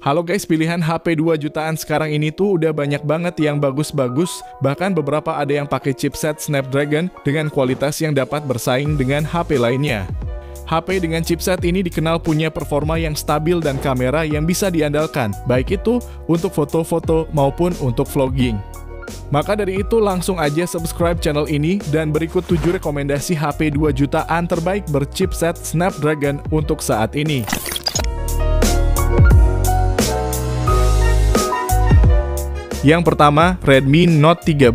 Halo guys, pilihan HP 2 jutaan sekarang ini tuh udah banyak banget yang bagus-bagus, bahkan beberapa ada yang pakai chipset Snapdragon dengan kualitas yang dapat bersaing dengan HP lainnya. HP dengan chipset ini dikenal punya performa yang stabil dan kamera yang bisa diandalkan, baik itu untuk foto-foto maupun untuk vlogging. Maka dari itu langsung aja subscribe channel ini dan berikut 7 rekomendasi HP 2 jutaan terbaik berchipset Snapdragon untuk saat ini. Yang pertama, Redmi Note 13.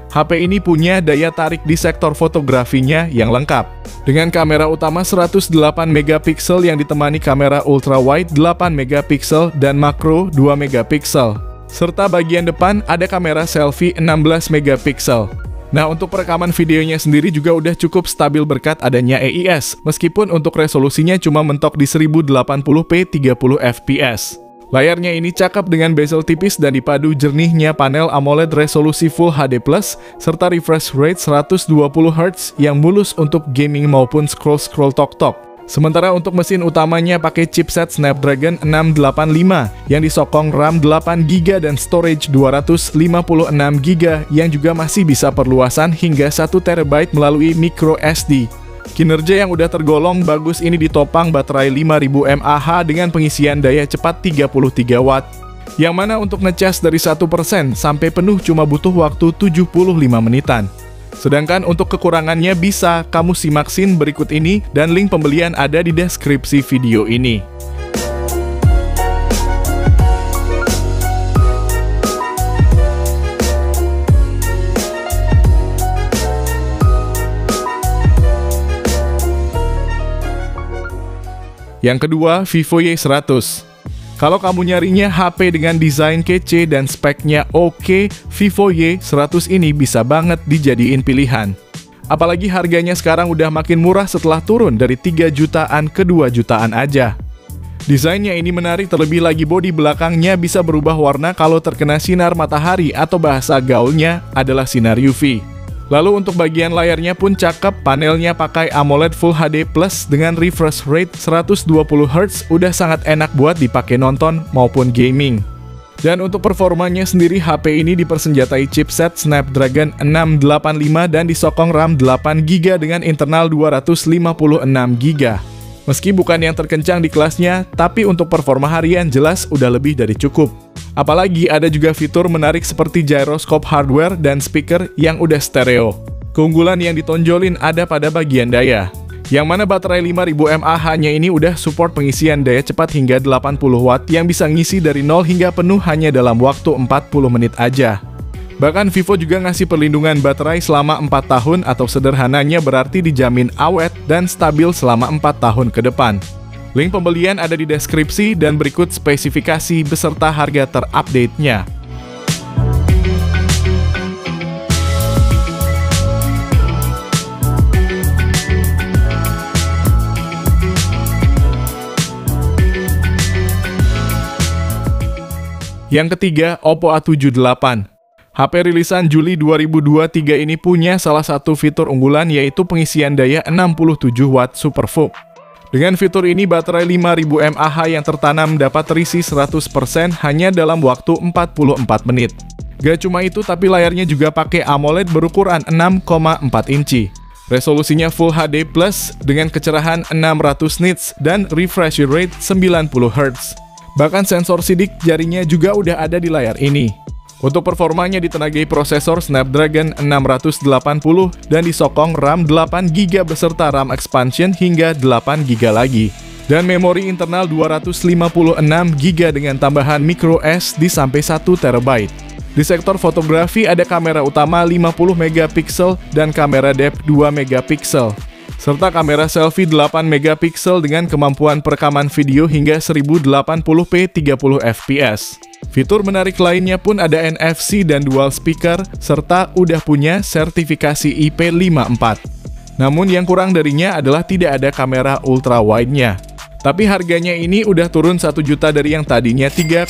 HP ini punya daya tarik di sektor fotografinya yang lengkap. Dengan kamera utama 108 megapiksel yang ditemani kamera ultrawide 8 megapiksel dan makro 2 megapiksel. Serta bagian depan ada kamera selfie 16 megapiksel. Nah, untuk perekaman videonya sendiri juga udah cukup stabil berkat adanya AIS, meskipun untuk resolusinya cuma mentok di 1080p 30 fps. Layarnya ini cakep dengan bezel tipis dan dipadu jernihnya panel AMOLED resolusi Full HD+, serta refresh rate 120Hz yang mulus untuk gaming maupun scroll-scroll tok-tok. Sementara untuk mesin utamanya pakai chipset Snapdragon 685 yang disokong RAM 8GB dan storage 256GB yang juga masih bisa perluasan hingga 1TB melalui microSD. Kinerja yang udah tergolong bagus ini ditopang baterai 5000 mAh dengan pengisian daya cepat 33 Watt. Yang mana untuk ngecas dari 1% sampai penuh cuma butuh waktu 75 menitan. Sedangkan untuk kekurangannya bisa kamu simaksin berikut ini dan link pembelian ada di deskripsi video ini. Yang kedua, Vivo Y100. Kalau kamu nyarinya HP dengan desain kece dan speknya oke, Vivo Y100 ini bisa banget dijadiin pilihan. Apalagi harganya sekarang udah makin murah setelah turun dari 3 jutaan ke 2 jutaan aja. Desainnya ini menarik, terlebih lagi bodi belakangnya bisa berubah warna kalau terkena sinar matahari atau bahasa gaulnya adalah sinar UV. Lalu untuk bagian layarnya pun cakep, panelnya pakai AMOLED Full HD Plus dengan refresh rate 120Hz, udah sangat enak buat dipakai nonton maupun gaming. Dan untuk performanya sendiri, HP ini dipersenjatai chipset Snapdragon 685 dan disokong RAM 8GB dengan internal 256GB. Meski bukan yang terkencang di kelasnya, tapi untuk performa harian jelas udah lebih dari cukup. Apalagi ada juga fitur menarik seperti gyroscope hardware dan speaker yang udah stereo. Keunggulan yang ditonjolin ada pada bagian daya, yang mana baterai 5000 mAh-nya ini udah support pengisian daya cepat hingga 80 Watt yang bisa ngisi dari 0 hingga penuh hanya dalam waktu 40 menit aja. Bahkan Vivo juga ngasih perlindungan baterai selama 4 tahun atau sederhananya berarti dijamin awet dan stabil selama 4 tahun ke depan. Link pembelian ada di deskripsi dan berikut spesifikasi beserta harga terupdate-nya. Yang ketiga, Oppo A78. HP rilisan Juli 2023 ini punya salah satu fitur unggulan yaitu pengisian daya 67 Watt SuperVOOC. Dengan fitur ini, baterai 5000 mAh yang tertanam dapat terisi 100% hanya dalam waktu 44 menit. Gak cuma itu, tapi layarnya juga pakai AMOLED berukuran 6,4 inci. Resolusinya Full HD Plus dengan kecerahan 600 nits dan refresh rate 90Hz. Bahkan sensor sidik jarinya juga udah ada di layar ini. Untuk performanya ditenagai prosesor Snapdragon 680 dan disokong RAM 8GB beserta RAM expansion hingga 8GB lagi. Dan memori internal 256GB dengan tambahan microSD sampai 1TB. Di sektor fotografi ada kamera utama 50 megapiksel dan kamera depth 2 megapiksel. Serta kamera selfie 8 megapiksel dengan kemampuan perekaman video hingga 1080p 30 fps. Fitur menarik lainnya pun ada NFC dan dual speaker, serta udah punya sertifikasi IP54. Namun yang kurang darinya adalah tidak ada kamera ultrawide-nya. Tapi harganya ini udah turun 1 juta dari yang tadinya 3,6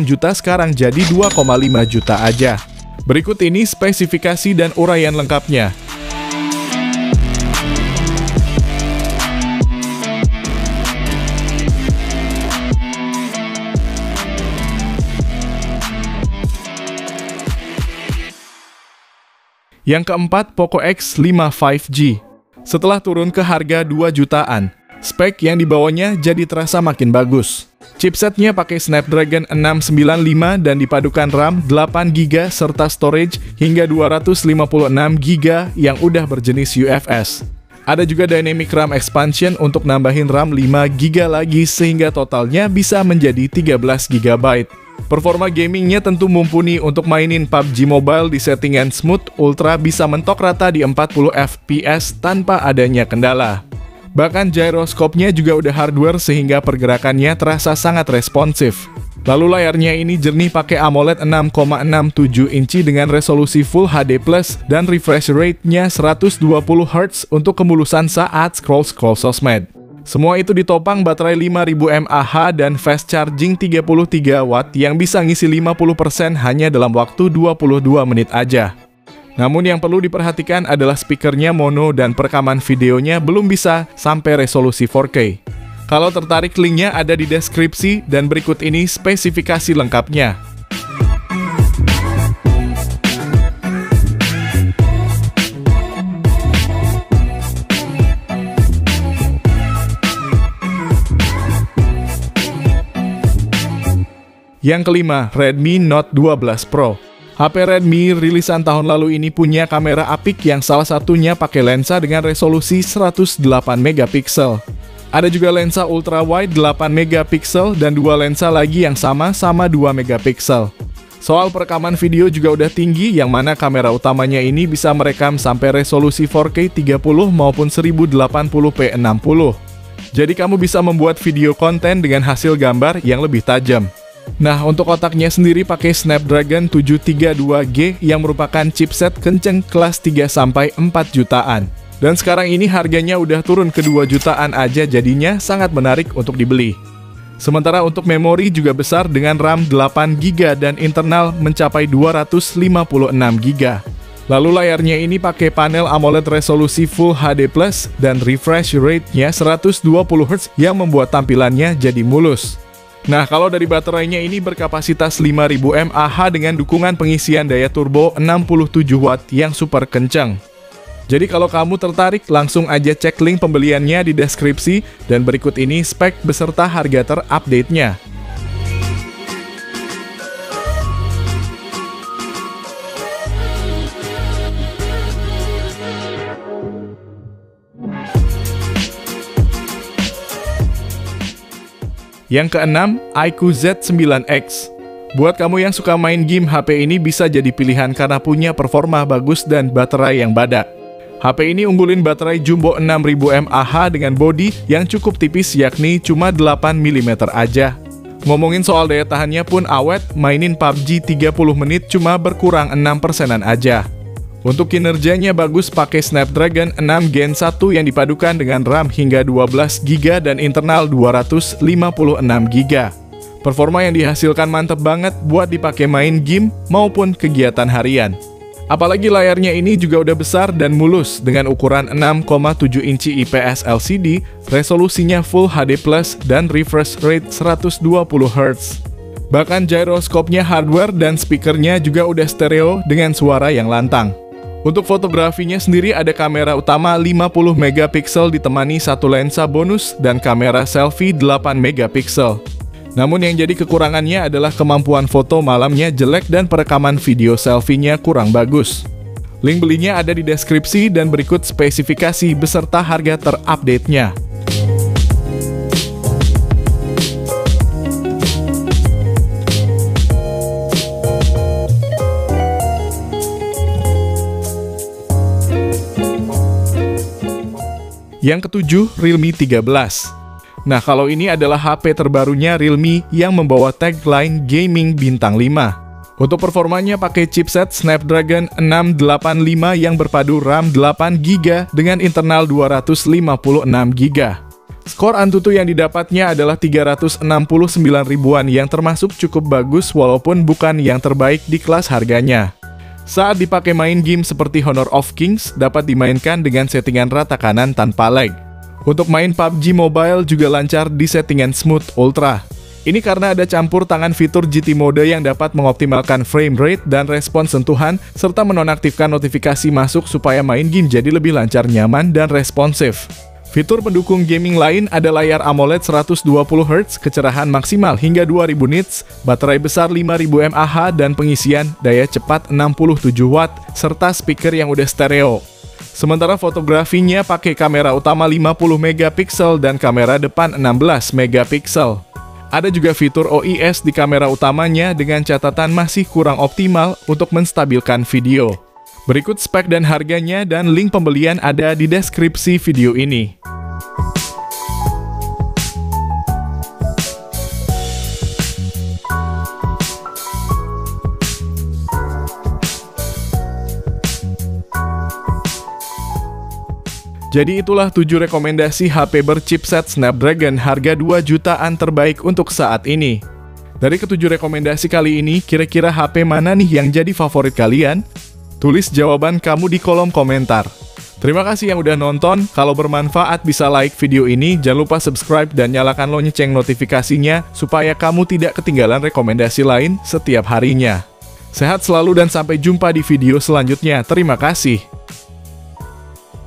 juta sekarang jadi 2,5 juta aja. Berikut ini spesifikasi dan uraian lengkapnya. Yang keempat, Poco X5 5G. Setelah turun ke harga 2 jutaan, spek yang dibawanya jadi terasa makin bagus. Chipsetnya pakai Snapdragon 695 dan dipadukan RAM 8GB serta storage hingga 256GB yang udah berjenis UFS. Ada juga Dynamic RAM Expansion untuk nambahin RAM 5GB lagi sehingga totalnya bisa menjadi 13GB. Performa gamingnya tentu mumpuni untuk mainin PUBG Mobile di settingan smooth ultra bisa mentok rata di 40 fps tanpa adanya kendala. Bahkan gyroscope-nya juga udah hardware sehingga pergerakannya terasa sangat responsif. Lalu layarnya ini jernih pakai AMOLED 6,67 inci dengan resolusi Full HD+, dan refresh rate-nya 120Hz untuk kemulusan saat scroll sosmed. Semua itu ditopang baterai 5000 mAh dan fast charging 33 watt yang bisa ngisi 50% hanya dalam waktu 22 menit aja. Namun yang perlu diperhatikan adalah speakernya mono dan perekaman videonya belum bisa sampai resolusi 4K. Kalau tertarik, linknya ada di deskripsi dan berikut ini spesifikasi lengkapnya. Yang kelima, Redmi Note 12 Pro. HP Redmi rilisan tahun lalu ini punya kamera apik yang salah satunya pakai lensa dengan resolusi 108 megapiksel. Ada juga lensa ultra wide 8 megapiksel dan dua lensa lagi yang sama-sama 2 megapiksel. Soal perekaman video juga udah tinggi, yang mana kamera utamanya ini bisa merekam sampai resolusi 4K 30 maupun 1080p 60. Jadi kamu bisa membuat video konten dengan hasil gambar yang lebih tajam. Nah, untuk otaknya sendiri pakai Snapdragon 732G yang merupakan chipset kenceng kelas 3-4 jutaan. Dan sekarang ini harganya udah turun ke 2 jutaan aja, jadinya sangat menarik untuk dibeli. Sementara untuk memori juga besar dengan RAM 8GB dan internal mencapai 256GB. Lalu layarnya ini pakai panel AMOLED resolusi Full HD+, dan refresh rate-nya 120Hz yang membuat tampilannya jadi mulus. Nah, kalau dari baterainya ini berkapasitas 5000 mAh dengan dukungan pengisian daya turbo 67 watt yang super kencang. Jadi kalau kamu tertarik, langsung aja cek link pembeliannya di deskripsi, dan berikut ini spek beserta harga terupdate-nya. Yang keenam, iQOO Z9X. Buat kamu yang suka main game, HP ini bisa jadi pilihan karena punya performa bagus dan baterai yang badak. HP ini unggulin baterai jumbo 6000 mAh dengan bodi yang cukup tipis, yakni cuma 8 mm aja. Ngomongin soal daya tahannya pun awet, mainin PUBG 30 menit cuma berkurang 6%-an aja. Untuk kinerjanya bagus pakai Snapdragon 6 Gen 1 yang dipadukan dengan RAM hingga 12GB dan internal 256GB. Performa yang dihasilkan mantep banget buat dipakai main game maupun kegiatan harian. Apalagi layarnya ini juga udah besar dan mulus dengan ukuran 6,7 inci IPS LCD, resolusinya Full HD+, dan refresh rate 120Hz. Bahkan gyroscope-nya hardware dan speakernya juga udah stereo dengan suara yang lantang. Untuk fotografinya sendiri ada kamera utama 50 megapiksel ditemani satu lensa bonus dan kamera selfie 8 megapiksel. Namun yang jadi kekurangannya adalah kemampuan foto malamnya jelek dan perekaman video selfie-nya kurang bagus. Link belinya ada di deskripsi dan berikut spesifikasi beserta harga terupdate-nya. Yang ketujuh, Realme 13. Nah, kalau ini adalah HP terbarunya Realme yang membawa tagline Gaming Bintang 5. Untuk performanya pakai chipset Snapdragon 685 yang berpadu RAM 8GB dengan internal 256GB. Skor Antutu yang didapatnya adalah 369 ribuan yang termasuk cukup bagus walaupun bukan yang terbaik di kelas harganya. Saat dipakai main game seperti Honor of Kings, dapat dimainkan dengan settingan rata kanan tanpa lag. Untuk main PUBG Mobile juga lancar di settingan Smooth Ultra. Ini karena ada campur tangan fitur GT Mode yang dapat mengoptimalkan frame rate dan respons sentuhan, serta menonaktifkan notifikasi masuk supaya main game jadi lebih lancar, nyaman, dan responsif. Fitur pendukung gaming lain ada layar AMOLED 120Hz, kecerahan maksimal hingga 2000 nits, baterai besar 5000 mAh, dan pengisian daya cepat 67 watt, serta speaker yang udah stereo. Sementara fotografinya pakai kamera utama 50 megapiksel dan kamera depan 16 megapiksel. Ada juga fitur OIS di kamera utamanya dengan catatan masih kurang optimal untuk menstabilkan video. Berikut spek dan harganya dan link pembelian ada di deskripsi video ini. Jadi itulah 7 rekomendasi HP berchipset Snapdragon harga 2 jutaan terbaik untuk saat ini. Dari ketujuh rekomendasi kali ini, kira-kira HP mana nih yang jadi favorit kalian? Tulis jawaban kamu di kolom komentar. Terima kasih yang udah nonton, kalau bermanfaat bisa like video ini, jangan lupa subscribe dan nyalakan lonceng notifikasinya supaya kamu tidak ketinggalan rekomendasi lain setiap harinya. Sehat selalu dan sampai jumpa di video selanjutnya. Terima kasih.